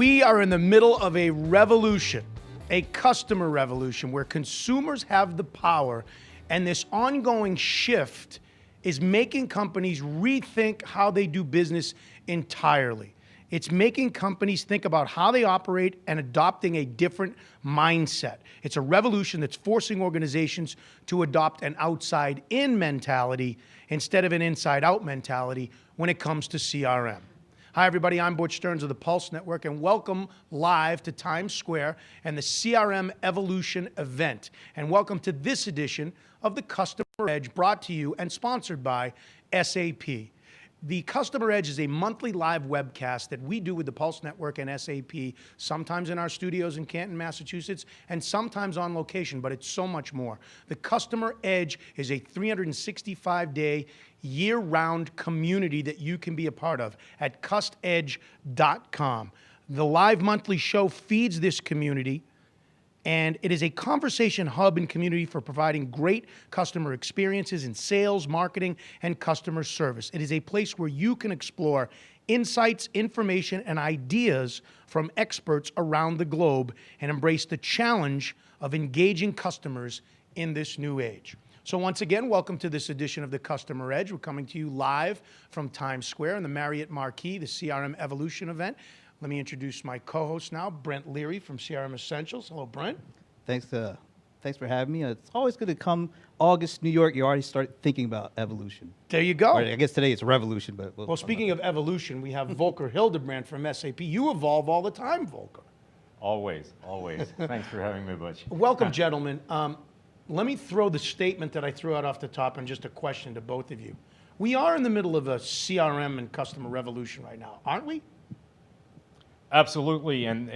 We are in the middle of a revolution, a customer revolution, where consumers have the power, and this ongoing shift is making companies rethink how they do business entirely. It's making companies think about how they operate and adopting a different mindset. It's a revolution that's forcing organizations to adopt an outside-in mentality instead of an inside-out mentality when it comes to CRM. Hi, everybody. I'm Butch Stearns of the Pulse Network, and welcome live to Times Square and the CRM Evolution event. And welcome to this edition of the Customer Edge, brought to you and sponsored by SAP. The Customer Edge is a monthly live webcast that we do with the Pulse Network and SAP, sometimes in our studios in Canton, Massachusetts, and sometimes on location, but it's so much more. The Customer Edge is a 365-day, year-round community that you can be a part of at CustomerEdgeTv.com. The live monthly show feeds this community, and it is a conversation hub and community for providing great customer experiences in sales, marketing, and customer service. It is a place where you can explore insights, information, and ideas from experts around the globe and embrace the challenge of engaging customers in this new age. So once again, welcome to this edition of the Customer Edge. We're coming to you live from Times Square in the Marriott Marquis, the CRM Evolution event. Let me introduce my co-host now, Brent Leary from CRM Essentials. Hello, Brent. Thanks for having me. It's always good to come August, New York. You already start thinking about evolution. There you go. Or I guess today it's revolution, but well, speaking of evolution, we have Volker Hildebrand from SAP. You evolve all the time, Volker. Always, always. Thanks for having me, Butch. Welcome, gentlemen. Let me throw the statement that I threw out off the top and just a question to both of you. We are in the middle of a CRM and customer revolution right now, aren't we? Absolutely, and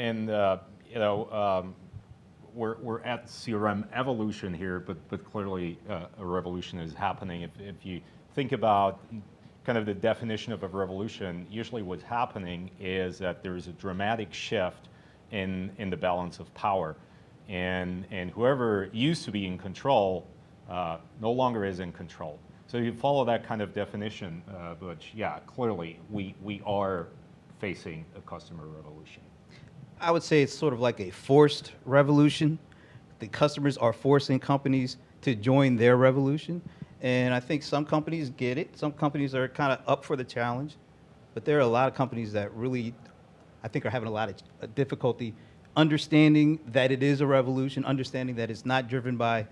we're at CRM evolution here, but clearly a revolution is happening. If you think about kind of the definition of a revolution, usually what's happening is that there's a dramatic shift in the balance of power, and whoever used to be in control no longer is in control. So you follow that kind of definition, but yeah, clearly we are facing a customer revolution. I would say it's sort of like a forced revolution. The customers are forcing companies to join their revolution. And I think some companies get it. Some companies are kind of up for the challenge. But there are a lot of companies that really, I think, are having a lot of difficulty understanding that it is a revolution, understanding that it's not driven by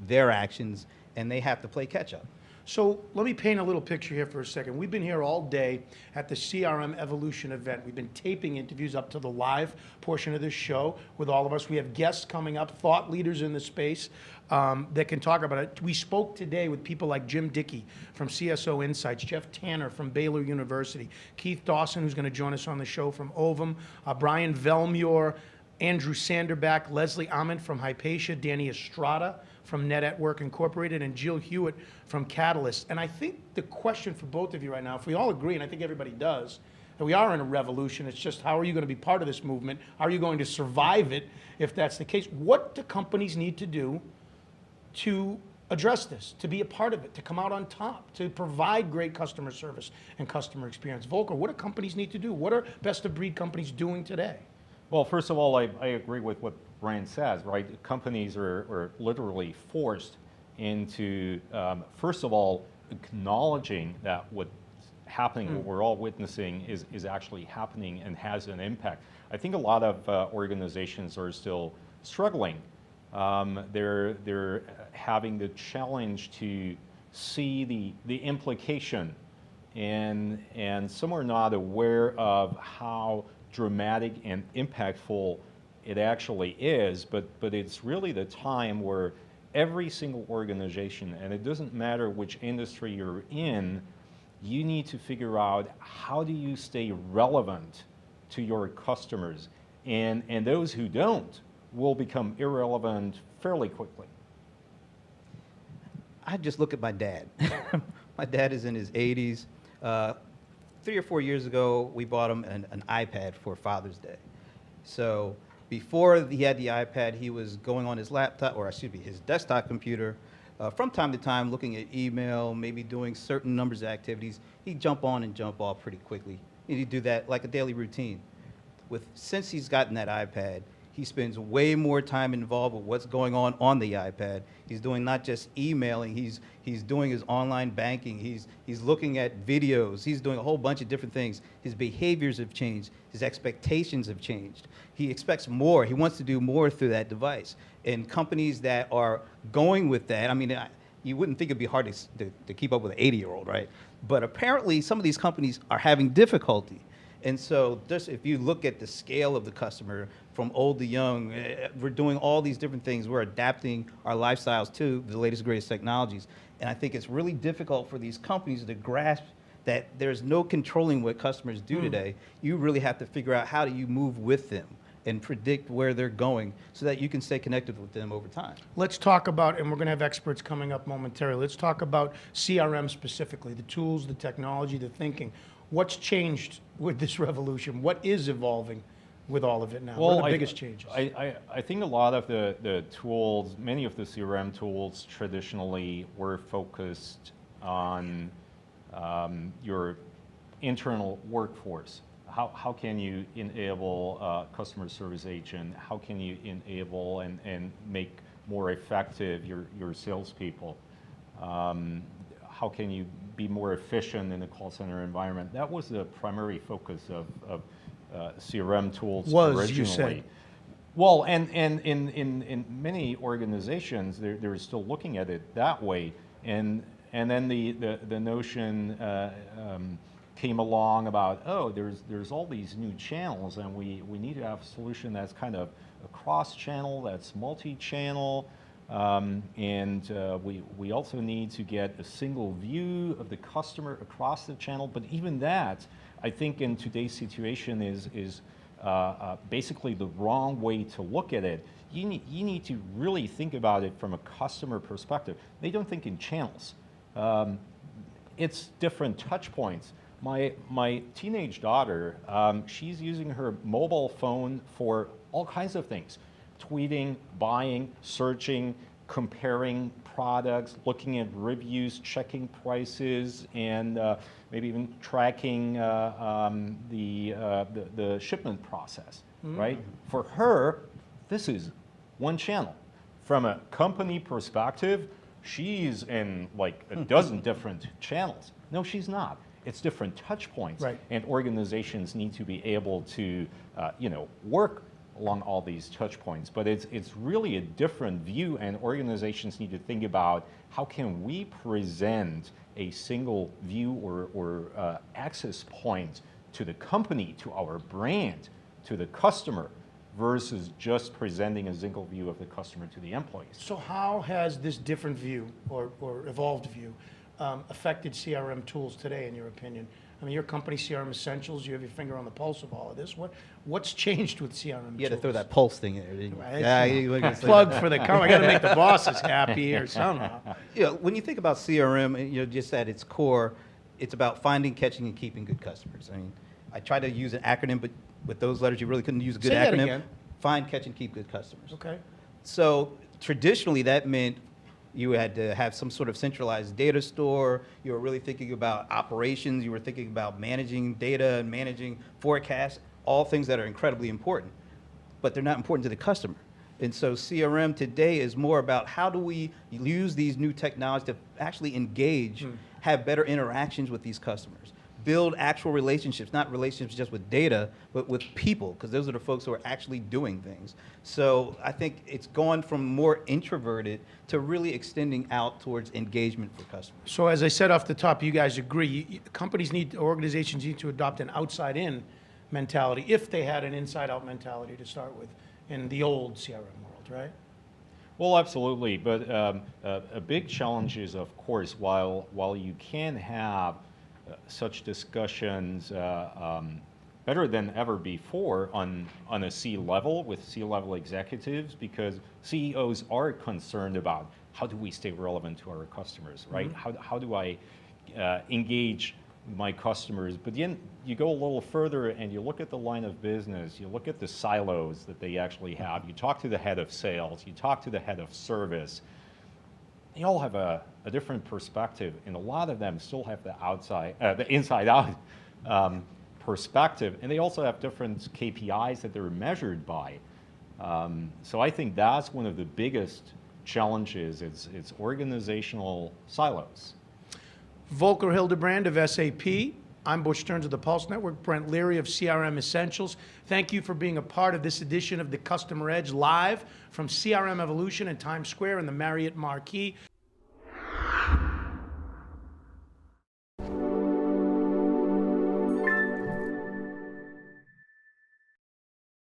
their actions, and they have to play catch up. So let me paint a little picture here for a second. We've been here all day at the CRM Evolution event. We've been taping interviews up to the live portion of this show with all of us. We have guests coming up, thought leaders in the space that can talk about it. We spoke today with people like Jim Dickey from CSO Insights, Jeff Tanner from Baylor University, Keith Dawson, who's going to join us on the show from Ovum, Brian Velmuir, Andrew Sanderback, Leslie Ament from Hypatia, Danny Estrada from Net at Work Incorporated, and Jill Hewitt from Catalyst. And I think the question for both of you right now, if we all agree, and I think everybody does, that we are in a revolution, it's just how are you going to be part of this movement? How are you going to survive it if that's the case? What do companies need to do to address this, to be a part of it, to come out on top, to provide great customer service and customer experience? Volker, what do companies need to do? What are best-of-breed companies doing today? Well, first of all, I agree with what Brian says, right? Companies are literally forced into, first of all, acknowledging that what's happening, what we're all witnessing is actually happening and has an impact. I think a lot of organizations are still struggling. They're having the challenge to see the implication, and some are not aware of how dramatic and impactful it actually is, but it's really the time where every single organization, and it doesn't matter which industry you're in, you need to figure out how do you stay relevant to your customers, and those who don't will become irrelevant fairly quickly. I just look at my dad. My dad is in his 80s. 3 or 4 years ago, we bought him an iPad for Father's Day. So before he had the iPad, he was going on his laptop, or excuse me, his desktop computer, from time to time looking at email, maybe doing certain numbers of activities. He'd jump on and jump off pretty quickly. He'd do that like a daily routine. since he's gotten that iPad, he spends way more time involved with what's going on the iPad. He's doing not just emailing, he's doing his online banking, he's looking at videos, he's doing a whole bunch of different things. His behaviors have changed, his expectations have changed. He expects more, he wants to do more through that device. And companies that are going with that, I mean, you wouldn't think it'd be hard to keep up with an 80-year-old, right? But apparently some of these companies are having difficulty. And so just if you look at the scale of the customer from old to young, we're doing all these different things. We're adapting our lifestyles to the latest, greatest technologies. And I think it's really difficult for these companies to grasp that there's no controlling what customers do today. You really have to figure out how do you move with them and predict where they're going so that you can stay connected with them over time. Let's talk about, and we're going to have experts coming up momentarily, let's talk about CRM specifically, the tools, the technology, the thinking. What's changed with this revolution? What is evolving with all of it now? What are the biggest changes? I think a lot of the tools, many of the CRM tools traditionally were focused on your internal workforce. How can you enable a customer service agent? How can you enable and make more effective your salespeople? How can you be more efficient in the call center environment? That was the primary focus of CRM tools originally. You said. Well, and in many organizations, they're still looking at it that way. And then the notion came along about, oh, there's all these new channels, and we need to have a solution that's kind of a cross-channel, that's multi-channel. And we also need to get a single view of the customer across the channel. But even that, I think in today's situation is basically the wrong way to look at it. You need to really think about it from a customer perspective. They don't think in channels. It's different touch points. My teenage daughter, she's using her mobile phone for all kinds of things. Tweeting, buying, searching, comparing products, looking at reviews, checking prices, and maybe even tracking the shipment process, right? For her, this is one channel. From a company perspective, she's in like a dozen different channels. No, she's not. It's different touch points, right. And organizations need to be able to, work along all these touch points. But it's really a different view, and organizations need to think about how can we present a single view or access point to the company, to our brand, to the customer, versus just presenting a single view of the customer to the employees. So how has this different view or evolved view affected CRM tools today, in your opinion? I mean, your company, CRM Essentials, you have your finger on the pulse of all of this. What's changed with CRM tools? You had to throw that pulse thing in there, didn't you? Right. Yeah, Plug for the company. I got to make the bosses happy here somehow. Yeah, when you think about CRM, just at its core, it's about finding, catching, and keeping good customers. I mean, I tried to use an acronym, but with those letters, you really couldn't use a good Say that acronym. again. Find, catch, and keep good customers. Okay. So traditionally, that meant you had to have some sort of centralized data store. You were really thinking about operations. You were thinking about managing data and managing forecasts, all things that are incredibly important, but they're not important to the customer. And so CRM today is more about how do we use these new technologies to actually engage, have better interactions with these customers, build actual relationships, not relationships just with data, but with people, because those are the folks who are actually doing things. So I think it's gone from more introverted to really extending out towards engagement for customers. So as I said off the top, you guys agree, organizations need to adopt an outside-in mentality if they had an inside-out mentality to start with in the old CRM world, right? Well, absolutely. But a big challenge is, of course, while you can have such discussions better than ever before on a C-level with C-level executives, because CEOs are concerned about how do we stay relevant to our customers, right? How do I engage my customers? But then you go a little further and you look at the line of business, you look at the silos that they actually have, you talk to the head of sales, you talk to the head of service. They all have a different perspective, and a lot of them still have the inside-out perspective, and they also have different KPIs that they're measured by. So I think that's one of the biggest challenges. It's organizational silos. Volker Hildebrand of SAP. I'm Bush Stearns of the Pulse Network, Brent Leary of CRM Essentials. Thank you for being a part of this edition of the Customer Edge live from CRM Evolution in Times Square and the Marriott Marquis.